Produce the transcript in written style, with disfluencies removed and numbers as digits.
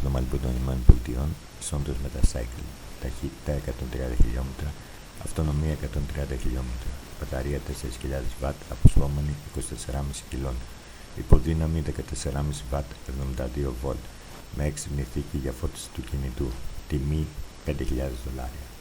πτώμα λοιπόν των ΗΠΑ, σώντος με τα cycle, ταχύτητα 130 χιλιόμετρα, αυτονομία 130 χιλιόμετρα, μπαταρία 4.000 W, αποσπόμενη 24,5 κιλών, υποδύναμη 14,5 W, 72 V, με έξυπνη θήκη για φώτιση του κινητού, τιμή $5.000.